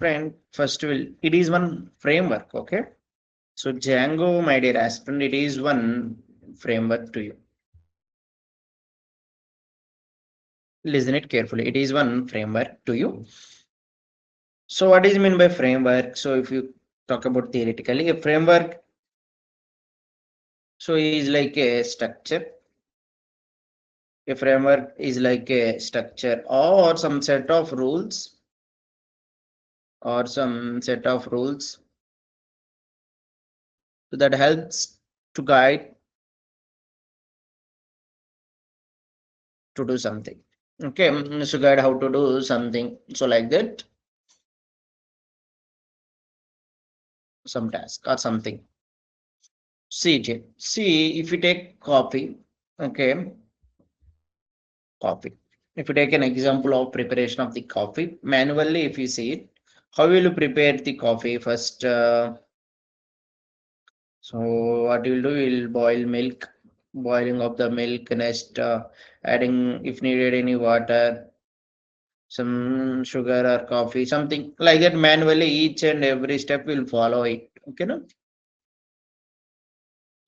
aspirant, first will, it is one framework, okay? So Django, my dear aspirant, it is one framework to you. Listen it carefully. It is one framework to you. So what is mean by framework? So if you talk about theoretically, a framework, so is like a structure. A framework is like a structure or some set of rules that helps to guide to do something. Okay, so guide how to do something. So like that, some task or something. See it. See if you take coffee, okay, coffee. If you take an example of preparation of the coffee manually, if you see it, how will you prepare the coffee first? So what you'll do, you'll boil milk, boiling of the milk, next adding if needed any water, some sugar or coffee, something like that. Manually, each and every step will follow it. Okay, no?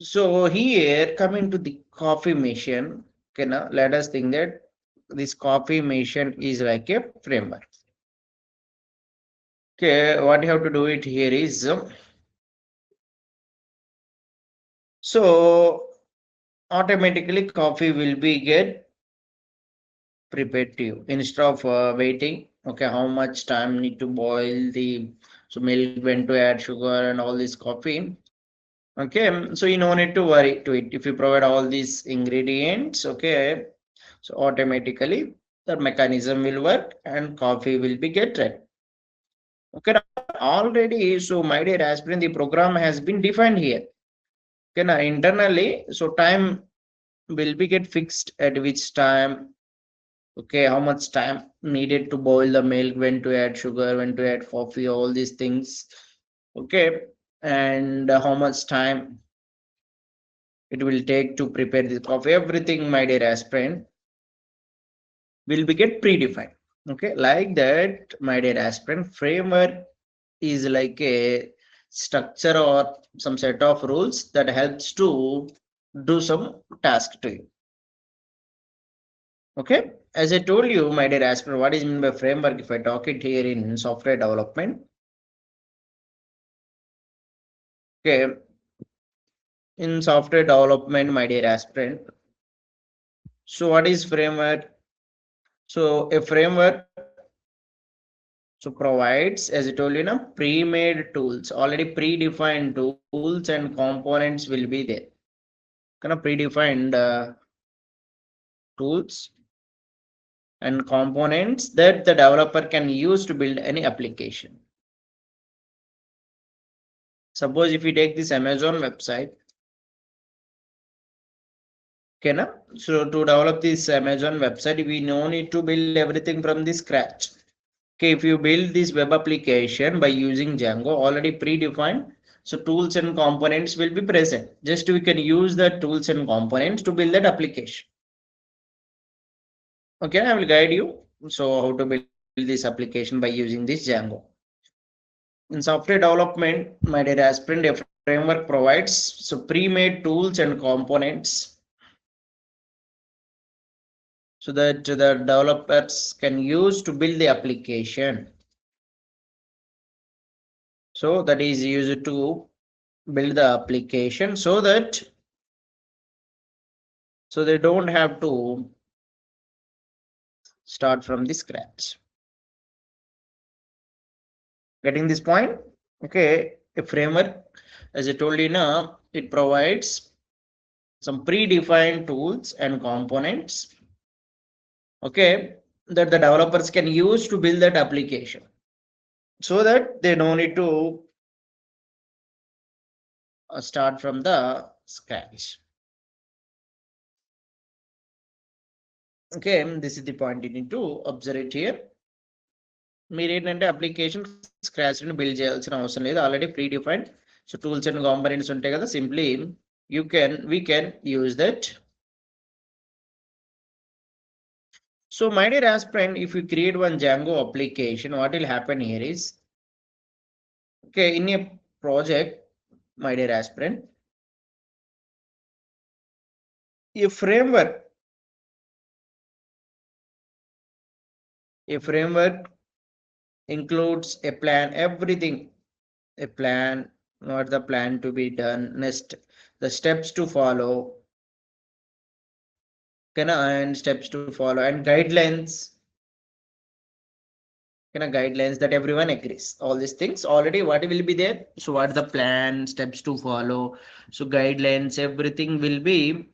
So here coming to the coffee machine, okay, now let us think that this coffee machine is like a framework. Okay, what you have to do it here is so automatically coffee will be get prepared to you instead of waiting. Okay, how much time need to boil the so milk, when to add sugar and all this coffee. Okay, so you no need to worry to it if you provide all these ingredients. Okay, so automatically the mechanism will work and coffee will be get ready. Okay, now already, so my dear aspirant, the program has been defined here. Okay, now internally, so time will be get fixed at which time. Okay, how much time needed to boil the milk, when to add sugar, when to add coffee, all these things. Okay, and how much time it will take to prepare this coffee. Everything, my dear aspirant, will be get predefined. Okay, like that, my dear aspirant, framework is like a structure or some set of rules that helps to do some task to you. Okay, as I told you, my dear aspirant, what is meant by framework? If I talk it here in software development, okay, in software development, my dear aspirant. So what is framework? So a framework so provides, as I told you, now pre-made tools, already predefined tools and components will be there. Kind of predefined tools and components that the developer can use to build any application. Suppose if we take this Amazon website, okay, na? So to develop this Amazon website, we no need to build everything from the scratch. Okay, if you build this web application by using Django, already predefined, so tools and components will be present. Just we can use the tools and components to build that application. Okay, I will guide you. So how to build this application by using this Django. In software development, my dear aspirant, a framework provides so pre-made tools and components so that the developers can use to build the application. So that is used to build the application so that so they don't have to start from the scratch. Getting this point? Okay, a framework, as I told you now, it provides some predefined tools and components, okay, that the developers can use to build that application so that they don't need to start from the scratch. Okay, this is the point you need to observe it here. మీరు ఏంటంటే application scratch నుండి build చేయాల్సిన అవసరం లేదు, already pre defined so tools and components ఉంటాయి కదా, simply we can use that. So my dear aspirant, if you create one Django application, what will happen here is Okay, in a project, my dear aspirant, a framework, a framework includes a plan, everything, a plan, what the plan to be done, next, the steps to follow, and steps to follow, and guidelines that everyone agrees. All these things already what will be there. So what the plan, steps to follow, so guidelines, everything will be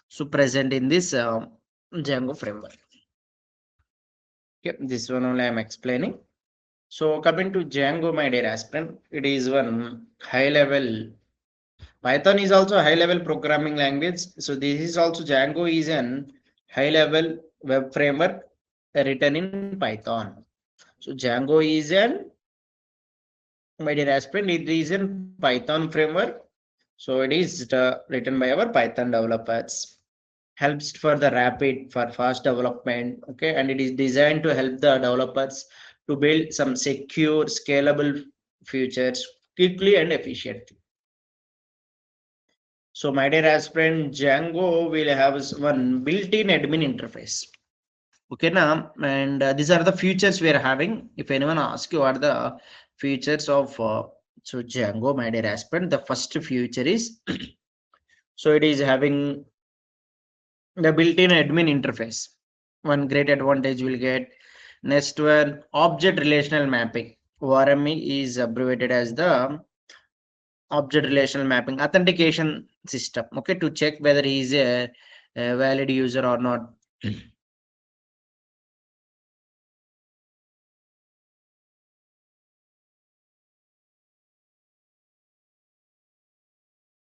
so present in this Django framework. Okay, this one only I am explaining. So coming to Django, my dear aspirant, it is one high level. Python is also a high level programming language. So this is also Django is an high level web framework written in Python. So Django is an, my dear aspirant, it is in Python framework. So it is written by our Python developers. Helps for the rapid, for fast development. Okay, and it is designed to help the developers to build some secure, scalable features quickly and efficiently. So, my dear aspirant, Django will have one built-in admin interface. Okay, now, and these are the features we are having. If anyone asks you what are the features of so Django, my dear aspirant, the first feature is so it is having the built-in admin interface. One great advantage will get. Next one, object relational mapping. ORME is abbreviated as the object relational mapping authentication system. Okay, to check whether he is a valid user or not.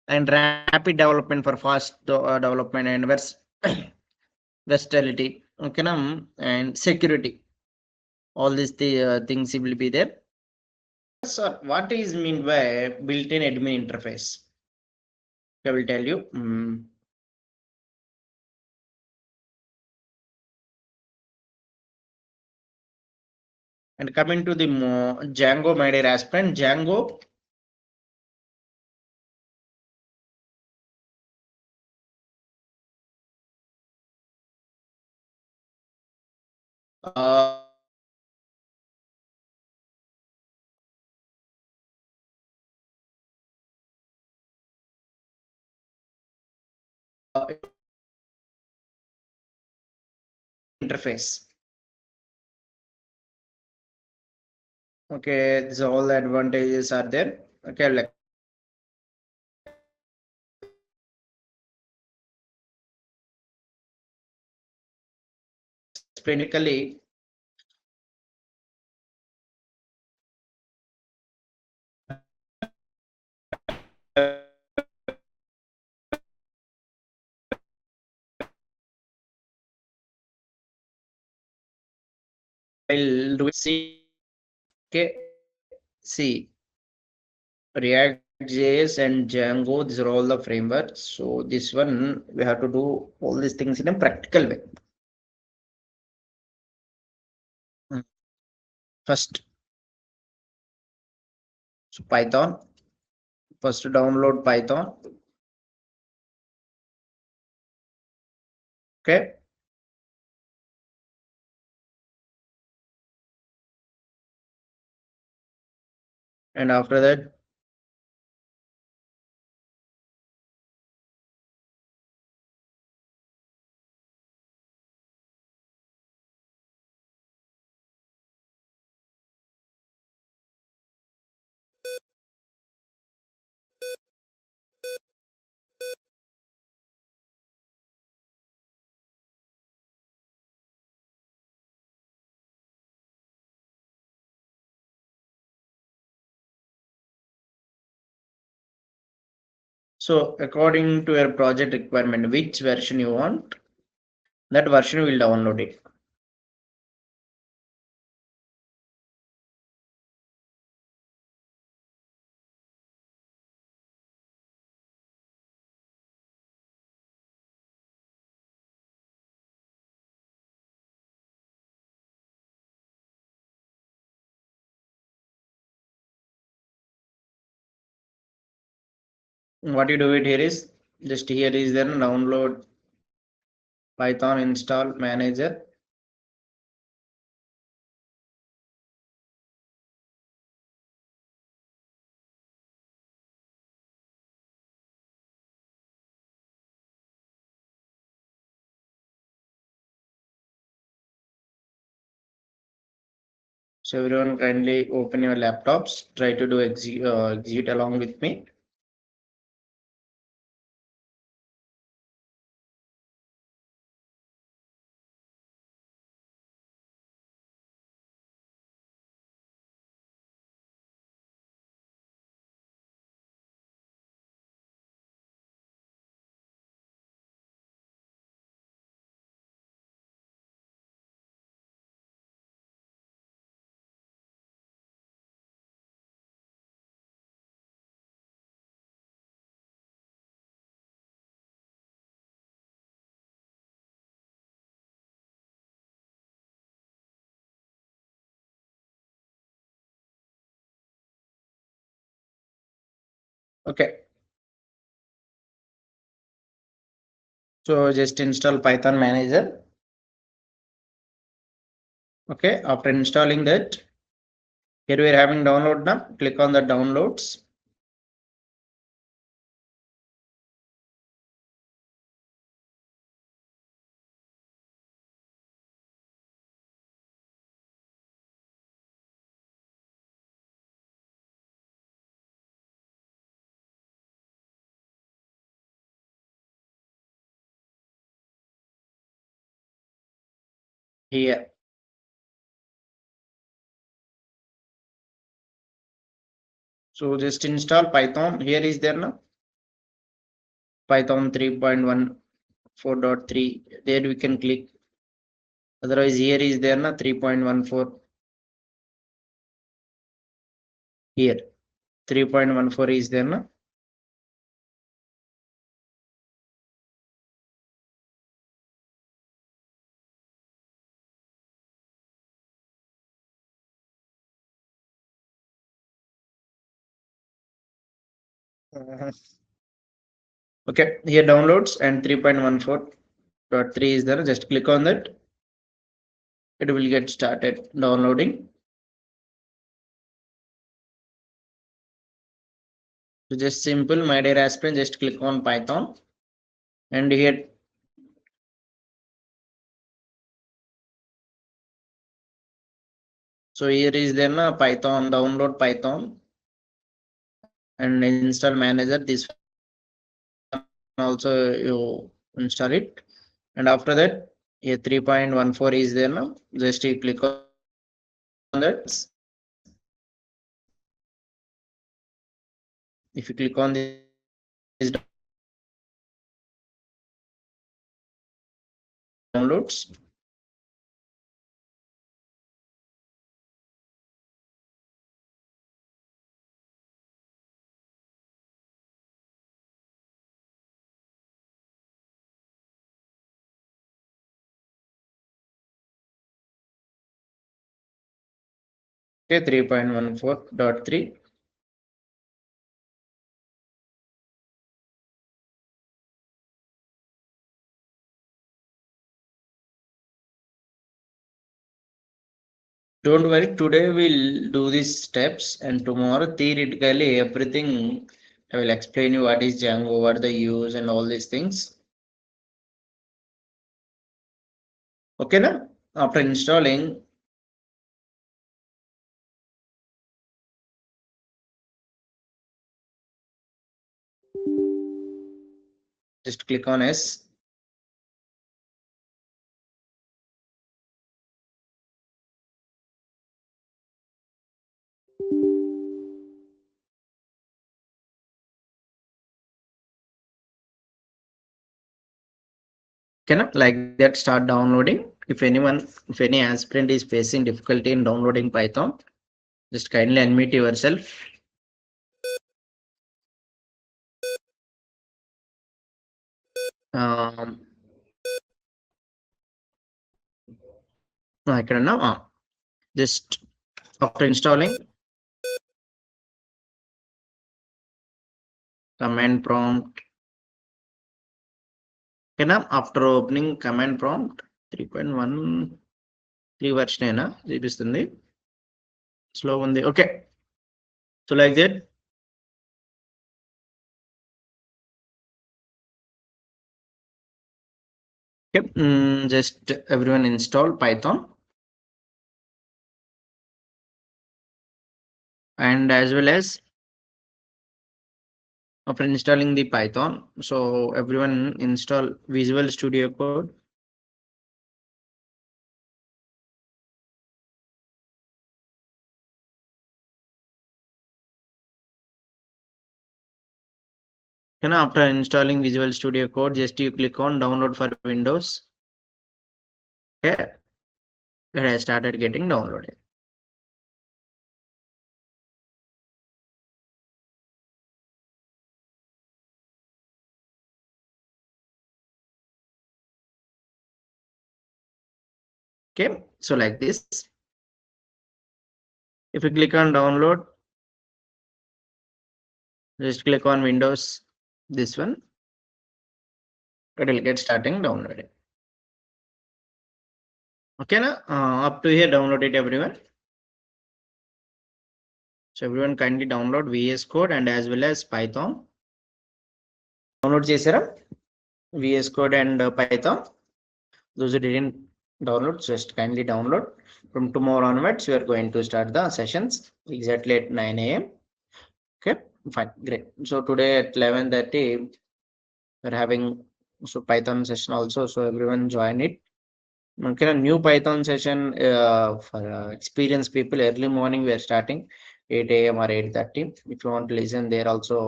And rapid development for fast development and versatility. Okay, and security. All these things will be there. So, what is mean by built-in admin interface? I will tell you. And coming to the Django, my dear aspirant, Django uh, interface. Okay, these all the advantages are there. Okay, like clinically, I'll do see. Okay, see React JS and Django. These are all the frameworks. So this one we have to do all these things in a practical way. Mm. First, so Python. First, download Python. Okay, and after that, so according to your project requirement, which version you want, that version will download it. What you do it here is just here is then download Python install manager. So everyone kindly open your laptops. Try to do execute along with me. Okay. So just install Python manager. Okay. After installing that, here we are having download now. Click on the downloads. Here. So just install Python. Here is there now. Python 3.14.3. There we can click. Otherwise, here is there now 3.14. Here 3.14 is there now. Okay, here downloads and 3.14.3 is there. Just click on that. It will get started downloading. So just simple, my dear aspirant, just click on Python and here. So here is then a Python, download Python and install manager. This also you install it. And after that, here 3.14 is there now. Just you click on that. If you click on this downloads, okay, 3.14.3. Don't worry, today we'll do these steps and tomorrow theoretically everything I will explain you what is Django, what the use and all these things. Okay, now after installing, just click on S. Okay, now like that start downloading. If any aspirant is facing difficulty in downloading Python, just kindly unmute yourself. Um, I can now just after installing, command prompt. Okay, now after opening command prompt 3.1 3 version చూపిస్తుంది slow ఉంది. Okay, so like that okay, just everyone install Python, and as well as after installing the Python, so everyone install Visual Studio Code. And after installing Visual Studio Code, just you click on download for Windows. Okay, it has started getting downloaded. Okay, so like this, if you click on download, just click on Windows, this one, it will get starting downloading. Okay, now up to here download it everyone. So everyone kindly download VS Code and as well as Python. Download chesara VS Code and Python. Those who didn't download, just kindly download. From tomorrow onwards, we are going to start the sessions exactly at 9 a.m. Okay, fine, great. So today at 11:30, we're having Python session also. So everyone join it. Okay, a new Python session for experienced people. Early morning we are starting 8 a.m. or 8:30. If you want to listen there also,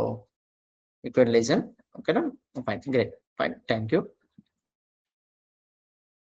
you can listen. Okay, no? Fine, great, fine. Thank you.